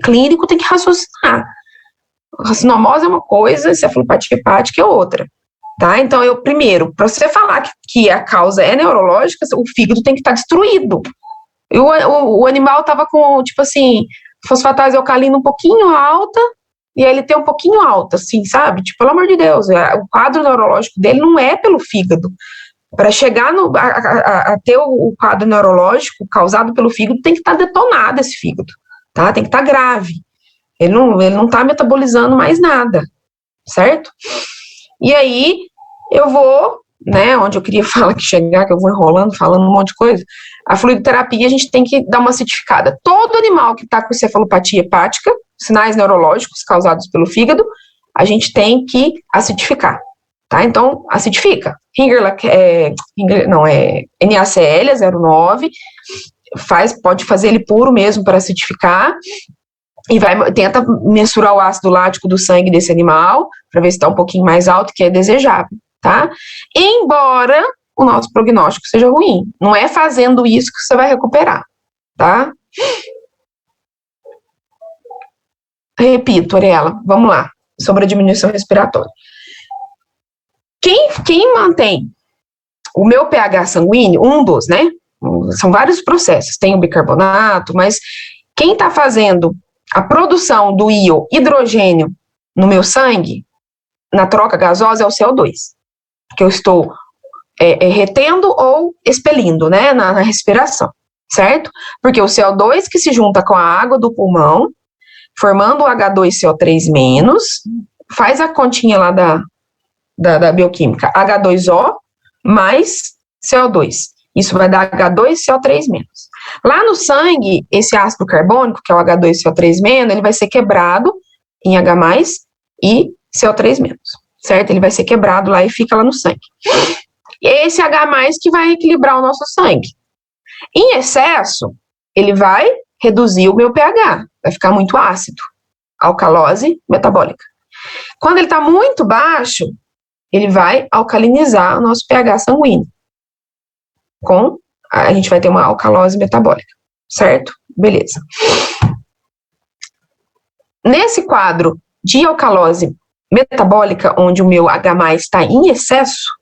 Clínico tem que raciocinar. A sinomose é uma coisa, cefalopatia hepática é outra. Tá? Então, primeiro, para você falar que a causa é neurológica, o fígado tem que estar destruído. E o animal estava com, tipo assim, fosfatase alcalina um pouquinho alta, e ele tem um pouquinho alta, assim, sabe? Tipo, pelo amor de Deus, o quadro neurológico dele não é pelo fígado. Para chegar a ter o quadro neurológico causado pelo fígado, tem que estar detonado esse fígado, tá? Tem que estar grave. Ele não está metabolizando mais nada, certo? E aí, eu vou, né, onde eu queria falar que chegar, que eu vou enrolando, falando um monte de coisa, a fluidoterapia a gente tem que dar uma acidificada. Todo animal que está com cefalopatia hepática, sinais neurológicos causados pelo fígado, a gente tem que acidificar, tá? Então, acidifica. NaCl 0,9, pode fazer ele puro mesmo para acidificar, e tenta mensurar o ácido lático do sangue desse animal, para ver se está um pouquinho mais alto, que é desejável, tá? Embora o nosso prognóstico seja ruim, não é fazendo isso que você vai recuperar, tá? Repito, Ariela, vamos lá, sobre a diminuição respiratória. Quem mantém o meu pH sanguíneo, né? São vários processos, tem o bicarbonato, mas quem está fazendo a produção do íon hidrogênio no meu sangue, na troca gasosa, é o CO2, que eu estou retendo ou expelindo, né, na respiração, certo? Porque o CO2 que se junta com a água do pulmão, formando o H2CO3-, faz a continha lá da bioquímica, H2O mais CO2. Isso vai dar H2CO3-. Lá no sangue, esse ácido carbônico, que é o H2CO3-, ele vai ser quebrado em H+, e CO3-, certo? Ele vai ser quebrado lá e fica lá no sangue. E é esse H+, que vai equilibrar o nosso sangue. Em excesso, ele vai reduzir o meu pH, vai ficar muito ácido, alcalose metabólica. Quando ele está muito baixo, ele vai alcalinizar o nosso pH sanguíneo. A gente vai ter uma alcalose metabólica, certo? Beleza. Nesse quadro de alcalose metabólica, onde o meu H+ está em excesso,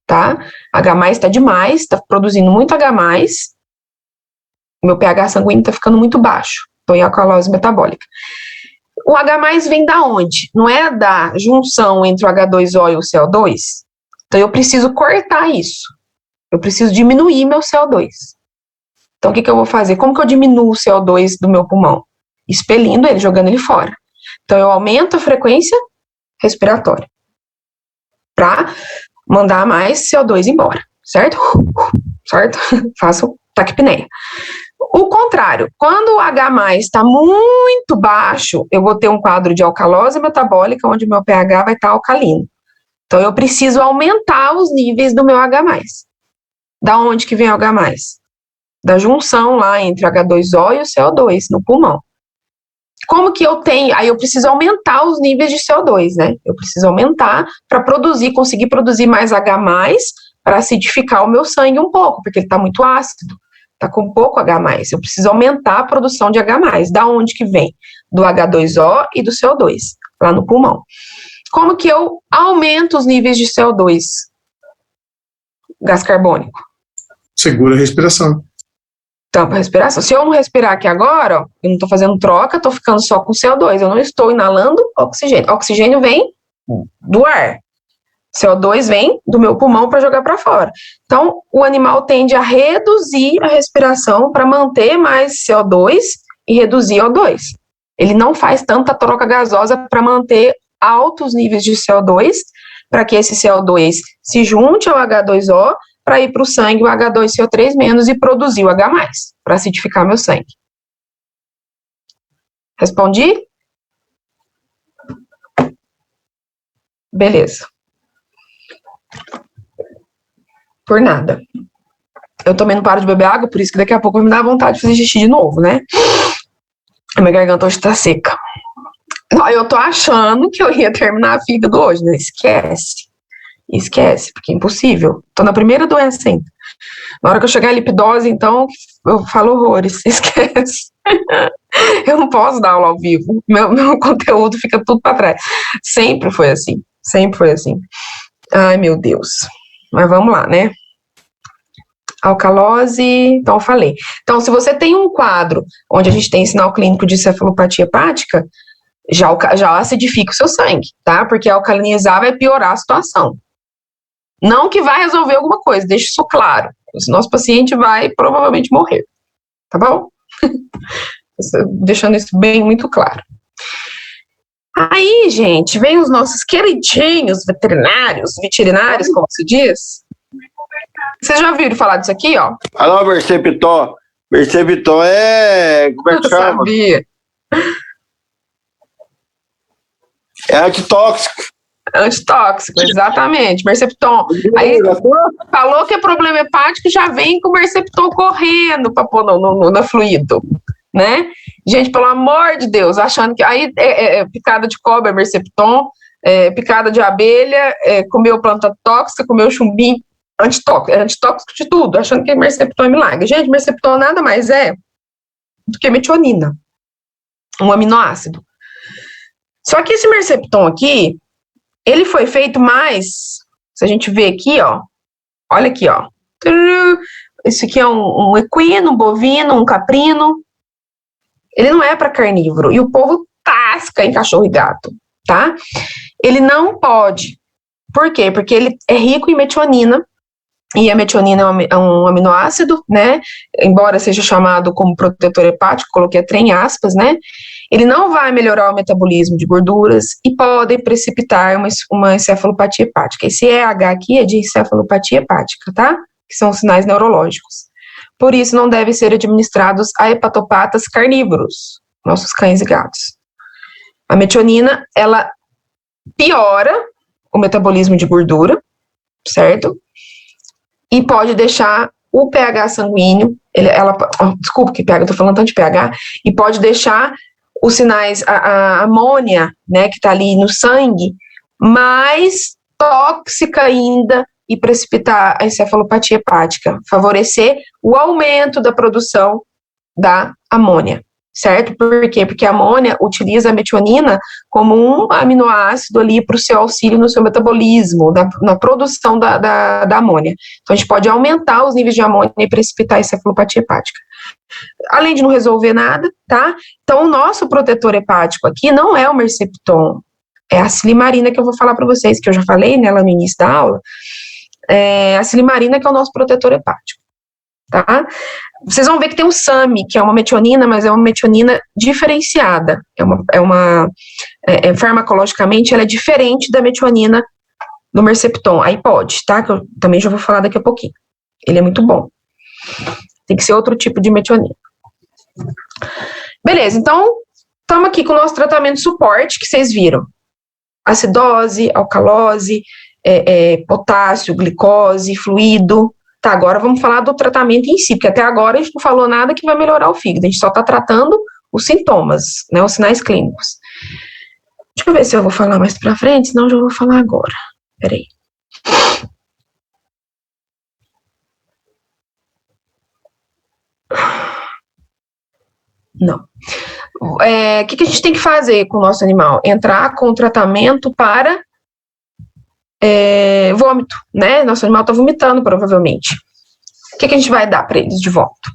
tá? H+ está demais, está produzindo muito H+, meu pH sanguíneo está ficando muito baixo, estou em alcalose metabólica. O H+ vem da onde? Não é da junção entre o H2O e o CO2? Então, eu preciso cortar isso. Eu preciso diminuir meu CO2. Então, o que eu vou fazer? Como que eu diminuo o CO2 do meu pulmão? Expelindo ele, jogando ele fora. Então, eu aumento a frequência respiratória para mandar mais CO2 embora, certo? Certo? Faço taquipneia. O contrário, quando o H+ está muito baixo, eu vou ter um quadro de alcalose metabólica, onde o meu pH vai estar alcalino. Então, eu preciso aumentar os níveis do meu H+. Da onde que vem o H+? Da junção lá entre o H2O e o CO2 no pulmão. Como que eu tenho? Aí eu preciso aumentar os níveis de CO2, né? Eu preciso aumentar para conseguir produzir mais H+, para acidificar o meu sangue um pouco, porque ele está muito ácido, está com pouco H+. Eu preciso aumentar a produção de H+. Da onde que vem? Do H2O e do CO2, lá no pulmão. Como que eu aumento os níveis de CO2? Gás carbônico. Segura a respiração. Tampa a respiração. Se eu não respirar aqui agora, ó, eu não estou fazendo troca, estou ficando só com CO2, eu não estou inalando oxigênio. Oxigênio vem do ar. CO2 vem do meu pulmão para jogar para fora. Então, o animal tende a reduzir a respiração para manter mais CO2 e reduzir O2. Ele não faz tanta troca gasosa para manter altos níveis de CO2, para que esse CO2 se junte ao H2O, para ir para o sangue o H2CO3- e produzir o H+, para acidificar meu sangue. Respondi? Beleza. Por nada. Eu também não paro de beber água, por isso que daqui a pouco vai me dar vontade de fazer xixi de novo, né? A minha garganta hoje tá seca. Eu tô achando que eu ia terminar a fígado hoje, né? Esquece, porque é impossível. Tô na primeira doença ainda. Na hora que eu chegar a lipidose, então, eu falo horrores, esquece. Eu não posso dar aula ao vivo. Meu conteúdo fica tudo pra trás. Sempre foi assim. Ai, meu Deus. Mas vamos lá, né? Alcalose, então eu falei. Então, se você tem um quadro onde a gente tem sinal clínico de cefalopatia hepática, já acidifica o seu sangue, tá? Porque alcalinizar vai piorar a situação. Não que vai resolver alguma coisa, deixa isso claro. O nosso paciente vai provavelmente morrer, tá bom? Deixando isso bem muito claro. Aí, gente, vem os nossos queridinhos veterinários, como se diz. Vocês já ouviram falar disso aqui, ó? Alô, Merceptor. Merceptor é... Como é que chama? Eu sabia. É antitóxico. Antitóxico, exatamente. Mercepton. Aí falou que é problema hepático, já vem com o Mercepton correndo para pôr no fluido, né? Gente, pelo amor de Deus, achando que aí picada de cobra é Mercepton, picada de abelha, comeu planta tóxica, comeu chumbinho, antitóxico de tudo, achando que Mercepton é milagre. Gente, Mercepton nada mais é do que metionina, um aminoácido. Só que esse Mercepton aqui, ele foi feito mais, se a gente vê aqui, ó, olha aqui, ó, isso aqui é um equino, um bovino, um caprino, ele não é para carnívoro, e o povo tasca em cachorro e gato, tá? Ele não pode, por quê? Porque ele é rico em metionina, e a metionina é um aminoácido, né, embora seja chamado como protetor hepático, coloquei até em aspas, né, ele não vai melhorar o metabolismo de gorduras e pode precipitar uma encefalopatia hepática. Esse EH aqui é de encefalopatia hepática, tá? Que são sinais neurológicos. Por isso, não devem ser administrados a hepatopatas carnívoros, nossos cães e gatos. A metionina, ela piora o metabolismo de gordura, certo? E pode deixar o pH sanguíneo, desculpa que pH, eu tô falando tanto de pH, e pode deixar os sinais, a amônia, né, que está ali no sangue, mais tóxica ainda e precipitar a encefalopatia hepática, favorecer o aumento da produção da amônia, certo? Por quê? Porque a amônia utiliza a metionina como um aminoácido ali para o seu auxílio no seu metabolismo, na produção da amônia. Então, a gente pode aumentar os níveis de amônia e precipitar a encefalopatia hepática. Além de não resolver nada, tá? Então, o nosso protetor hepático aqui não é o Mercepton, é a silimarina que eu vou falar para vocês, que eu já falei nela no início da aula, a silimarina que é o nosso protetor hepático, tá? Vocês vão ver que tem o SAMI, que é uma metionina, mas é uma metionina diferenciada, farmacologicamente ela é diferente da metionina do Mercepton, aí pode, tá? Que eu também já vou falar daqui a pouquinho, ele é muito bom. Tem que ser outro tipo de metionina. Beleza, então, estamos aqui com o nosso tratamento de suporte, que vocês viram. Acidose, alcalose, potássio, glicose, fluido. Tá, agora vamos falar do tratamento em si, porque até agora a gente não falou nada que vai melhorar o fígado, a gente só está tratando os sintomas, né, os sinais clínicos. Deixa eu ver se eu vou falar mais pra frente, senão eu já vou falar agora. Peraí. Não. O que a gente tem que fazer com o nosso animal? Entrar com tratamento para vômito, né? Nosso animal está vomitando, provavelmente. O que a gente vai dar para eles de volta?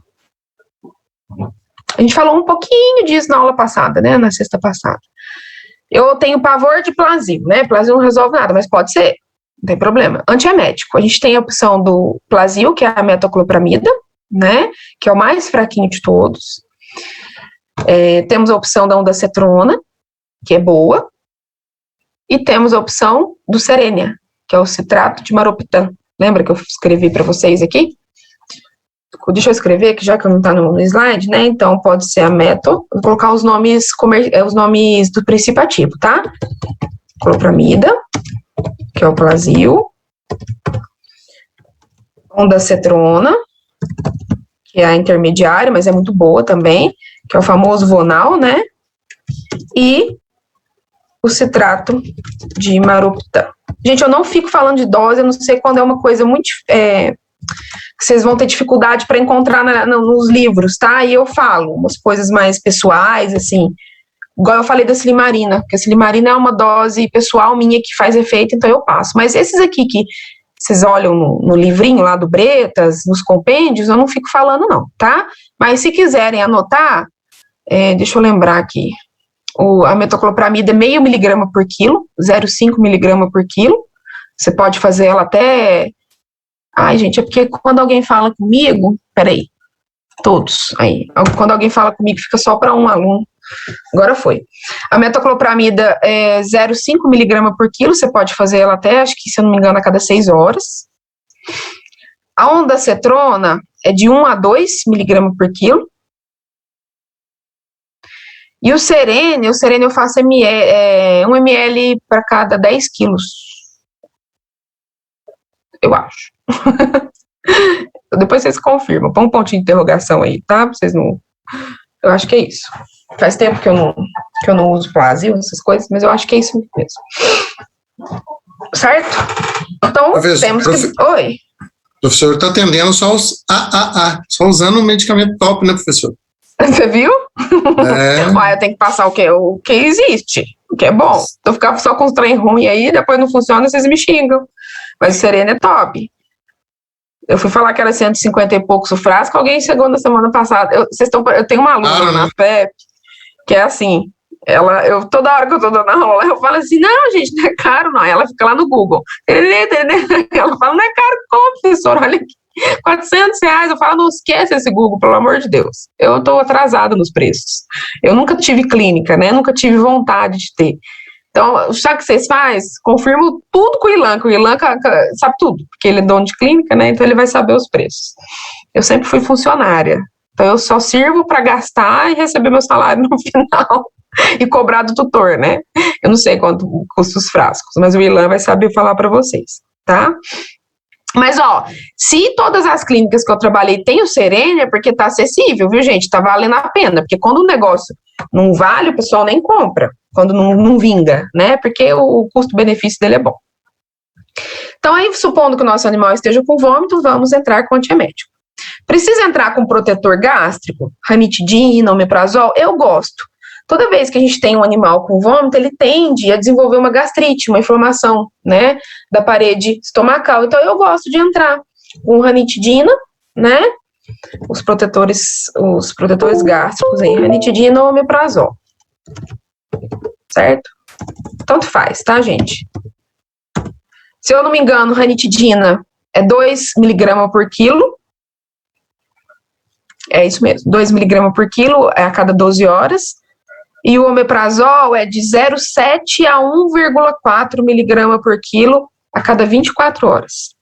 A gente falou um pouquinho disso na aula passada, né? Na sexta passada. Eu tenho pavor de Plasil, né? Plasil não resolve nada, mas pode ser, não tem problema. Antiemético, a gente tem a opção do Plasil, que é a metoclopramida, né? Que é o mais fraquinho de todos. Temos a opção da ondansetrona, que é boa. E temos a opção do Cerênia, que é o citrato de maroptan. Lembra que eu escrevi para vocês aqui? Deixa eu escrever aqui, já que não está no slide, né? Então, pode ser a meto. Vou colocar os nomes do princípio ativo, tá? Clopramida, que é o Plasil. Ondansetrona, que é a intermediária, mas é muito boa também, que é o famoso Vonal, né? E o citrato de maroptan. Gente, eu não fico falando de dose, eu não sei quando é uma coisa muito... que vocês vão ter dificuldade para encontrar nos livros, tá? E eu falo umas coisas mais pessoais, assim, igual eu falei da silimarina, porque a silimarina é uma dose pessoal minha que faz efeito, então eu passo. Mas esses aqui que vocês olham no livrinho lá do Bretas, nos compêndios, eu não fico falando não, tá? Mas se quiserem anotar, deixa eu lembrar aqui, a metoclopramida é 0,5 miligrama por quilo, 0,5 miligrama por quilo, você pode fazer ela até... Ai, gente, é porque quando alguém fala comigo, peraí, todos, aí, quando alguém fala comigo fica só para um aluno, agora foi. A metoclopramida é 0,5 miligrama por quilo, você pode fazer ela até, acho que se eu não me engano, a cada 6 horas. A ondansetrona é de 1 a 2 miligramas por quilo. E o Cerênia eu faço 1 ml para cada 10 quilos. Eu acho. Depois vocês confirmam. Põe um pontinho de interrogação aí, tá? Vocês não... Eu acho que é isso. Faz tempo que eu não uso Plasil, essas coisas, mas eu acho que é isso mesmo. Certo? Então, temos que... Oi. O professor está atendendo só os só usando um medicamento top, né, professor? Você viu? Eu tenho que passar o que existe, o que é bom. Se eu ficar só com os trem ruim aí, depois não funciona, vocês me xingam. Mas o Cerênia é top. Eu fui falar que era 150 e poucos o frasco, alguém chegou na semana passada. Eu tenho uma aluna na FEP, que é assim, toda hora que eu tô dando aula, eu falo assim, não, gente, não é caro, não. Ela fica lá no Google. Ela fala, não é caro como, professor, olha aqui. R$400, eu falo, não esquece esse Google, pelo amor de Deus. Eu tô atrasada nos preços. Eu nunca tive clínica, né? Nunca tive vontade de ter. Então, sabe o que vocês fazem? Confirmo tudo com o Ilan, que o Ilan sabe tudo, porque ele é dono de clínica, né? Então ele vai saber os preços. Eu sempre fui funcionária, então eu só sirvo para gastar e receber meu salário no final e cobrar do tutor, né? Eu não sei quanto custa os frascos, mas o Ilan vai saber falar para vocês, tá? Mas, se todas as clínicas que eu trabalhei têm o Cerênia, é porque tá acessível, viu, gente? Tá valendo a pena, porque quando o negócio não vale, o pessoal nem compra, quando não vinga, né? Porque o custo-benefício dele é bom. Então, aí, supondo que o nosso animal esteja com vômito, vamos entrar com antiemético. Precisa entrar com protetor gástrico? Ranitidina, omeprazol? Eu gosto. Toda vez que a gente tem um animal com vômito, ele tende a desenvolver uma gastrite, uma inflamação, né, da parede estomacal. Então, eu gosto de entrar com ranitidina, né, os protetores gástricos aí, ranitidina ou omeprazol. Certo? Tanto faz, tá, gente? Se eu não me engano, ranitidina é 2 miligramas por quilo. É isso mesmo, 2 miligramas por quilo a cada 12 horas. E o omeprazol é de 0,7 a 1,4 miligrama por quilo a cada 24 horas.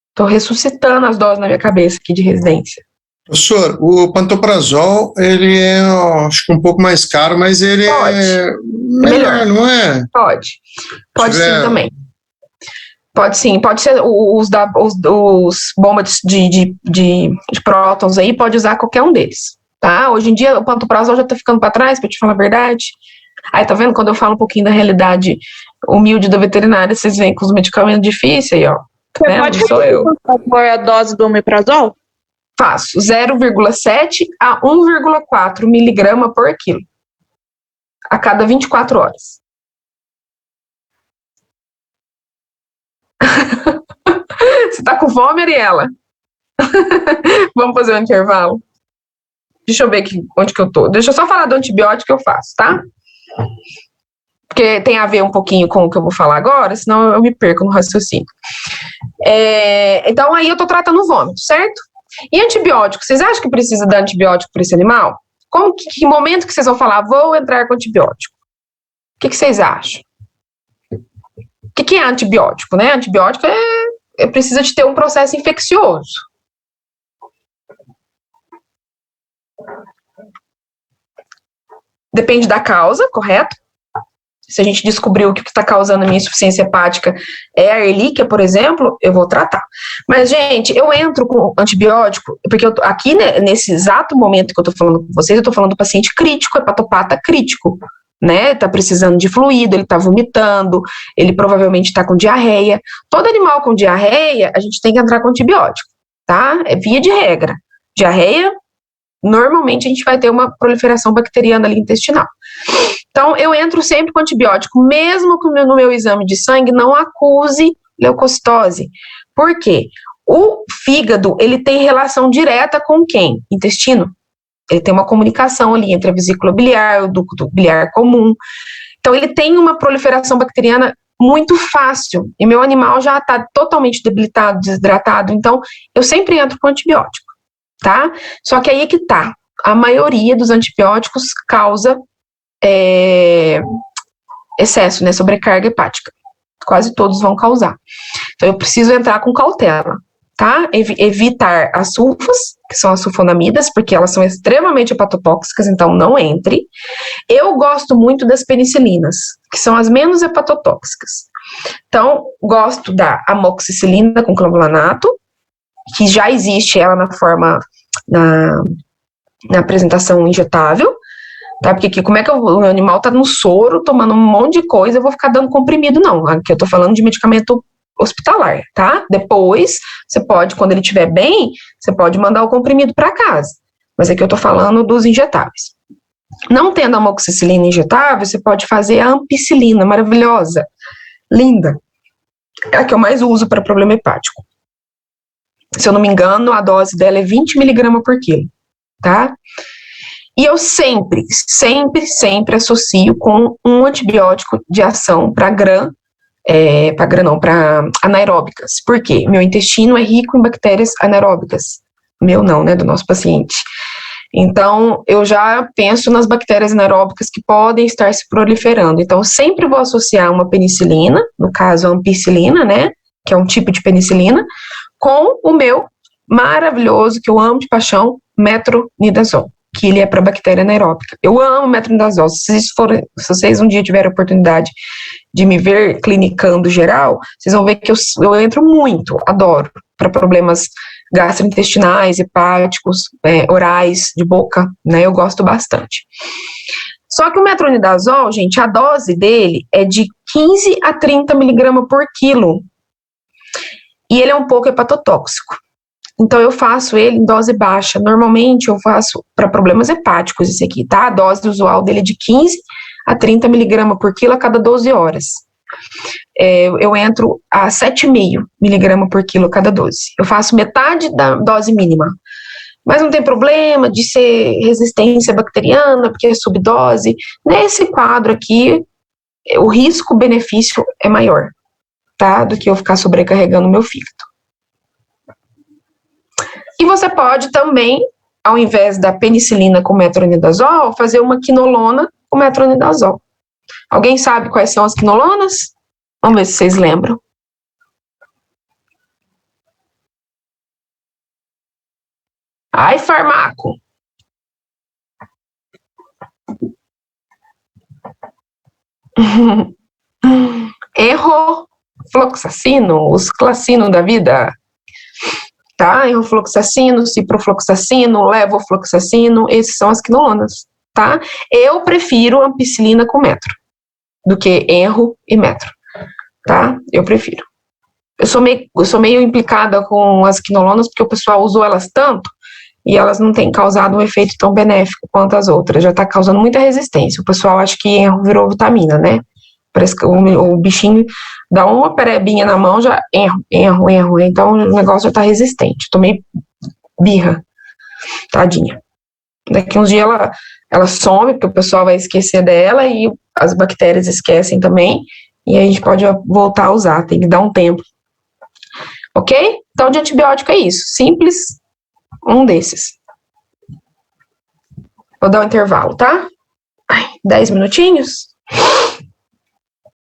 Estou ressuscitando as doses na minha cabeça aqui de residência. Professor, o pantoprazol, ele é, acho que um pouco mais caro, mas ele é melhor, não é? Pode sim também. Pode sim, pode ser os bombas de prótons aí, pode usar qualquer um deles. Tá? Hoje em dia, o pantoprazol já tá ficando para trás, para te falar a verdade. Aí, tá vendo? Quando eu falo um pouquinho da realidade humilde da veterinária, vocês veem com os medicamentos difíceis aí, ó. Você pode repetir, por favor, a dose do omeprazol? Faço 0,7 a 1,4 miligrama por quilo a cada 24 horas. Você tá com fome, Ariela? Vamos fazer um intervalo? Deixa eu ver aqui onde que eu tô. Deixa eu só falar do antibiótico que eu faço, tá? Porque tem a ver um pouquinho com o que eu vou falar agora, senão eu me perco no raciocínio. Então, aí eu tô tratando o vômito, certo? E antibiótico, vocês acham que precisa dar antibiótico para esse animal? Que momento que vocês vão falar, vou entrar com antibiótico? O que vocês acham? O que é antibiótico, né? Antibiótico precisa de ter um processo infeccioso. Depende da causa, correto? Se a gente descobriu que o que está causando a minha insuficiência hepática é a Ehrlichia, por exemplo, eu vou tratar. Mas, gente, eu entro com antibiótico, porque aqui, né, nesse exato momento que eu estou falando com vocês, eu estou falando do paciente crítico, hepatopata crítico, né? Está precisando de fluido, ele está vomitando, ele provavelmente está com diarreia. Todo animal com diarreia, a gente tem que entrar com antibiótico, tá? É via de regra. Diarreia, normalmente a gente vai ter uma proliferação bacteriana ali intestinal. Então, eu entro sempre com antibiótico, mesmo que no meu exame de sangue não acuse leucocitose. Por quê? O fígado, ele tem relação direta com quem? Intestino. Ele tem uma comunicação ali entre a vesícula biliar, o ducto biliar comum. Então, ele tem uma proliferação bacteriana muito fácil. E meu animal já está totalmente debilitado, desidratado. Então, eu sempre entro com antibiótico, tá? Só que aí é que tá. A maioria dos antibióticos causa excesso, né, sobrecarga hepática. Quase todos vão causar. Então, eu preciso entrar com cautela, tá? Evitar as sulfas, que são as sulfonamidas, porque elas são extremamente hepatotóxicas, então não entre. Eu gosto muito das penicilinas, que são as menos hepatotóxicas. Então, gosto da amoxicilina com clavulanato, que já existe ela na forma, na apresentação injetável, tá? Porque aqui, como é que o animal tá no soro, tomando um monte de coisa, eu vou ficar dando comprimido, não. Aqui eu tô falando de medicamento hospitalar, tá? Depois, você pode, quando ele estiver bem, você pode mandar o comprimido para casa. Mas aqui eu tô falando dos injetáveis. Não tendo amoxicilina injetável, você pode fazer a ampicilina, maravilhosa, linda. É a que eu mais uso para problema hepático. Se eu não me engano, a dose dela é 20 mg por quilo, tá? E eu sempre associo com um antibiótico de ação para anaeróbicas. Por quê? Meu intestino é rico em bactérias anaeróbicas. Meu não, né, do nosso paciente. Então, eu já penso nas bactérias anaeróbicas que podem estar se proliferando. Então, eu sempre vou associar uma penicilina, no caso a ampicilina, né, que é um tipo de penicilina, com o meu maravilhoso, que eu amo de paixão, metronidazol, que ele é para bactéria anaeróbica. Eu amo metronidazol. Se vocês um dia tiverem a oportunidade de me ver clinicando geral, vocês vão ver que eu entro muito, adoro, para problemas gastrointestinais, hepáticos, orais, de boca, né, eu gosto bastante. Só que o metronidazol, gente, a dose dele é de 15 a 30 mg por quilo, e ele é um pouco hepatotóxico. Então, eu faço ele em dose baixa. Normalmente, eu faço para problemas hepáticos esse aqui, tá? A dose usual dele é de 15 a 30 mg por quilo a cada 12 horas. Eu entro a 7,5 mg por quilo a cada 12. Eu faço metade da dose mínima. Mas não tem problema de ser resistência bacteriana, porque é subdose. Nesse quadro aqui, o risco-benefício é maior, tá? Do que eu ficar sobrecarregando o meu fígado. E você pode também, ao invés da penicilina com metronidazol, fazer uma quinolona com metronidazol. Alguém sabe quais são as quinolonas? Vamos ver se vocês lembram. Ai, farmaco. Enrofloxacino, os classino da vida. Tá? Enrofloxacino, ciprofloxacino, levofloxacino, esses são as quinolonas, tá? Eu prefiro ampicilina com metro do que enro e metro, tá? Eu prefiro. Eu sou meio implicada com as quinolonas porque o pessoal usou elas tanto e elas não têm causado um efeito tão benéfico quanto as outras, já tá causando muita resistência. O pessoal acha que enro virou vitamina, né? Parece que o bichinho dá uma perebinha na mão, já erro, então o negócio já tá resistente. Tomei birra, tadinha. Daqui uns dias ela some, porque o pessoal vai esquecer dela e as bactérias esquecem também, e aí a gente pode voltar a usar, tem que dar um tempo. Ok? Então, de antibiótico é isso. Simples, um desses. Vou dar um intervalo, tá? 10 minutinhos.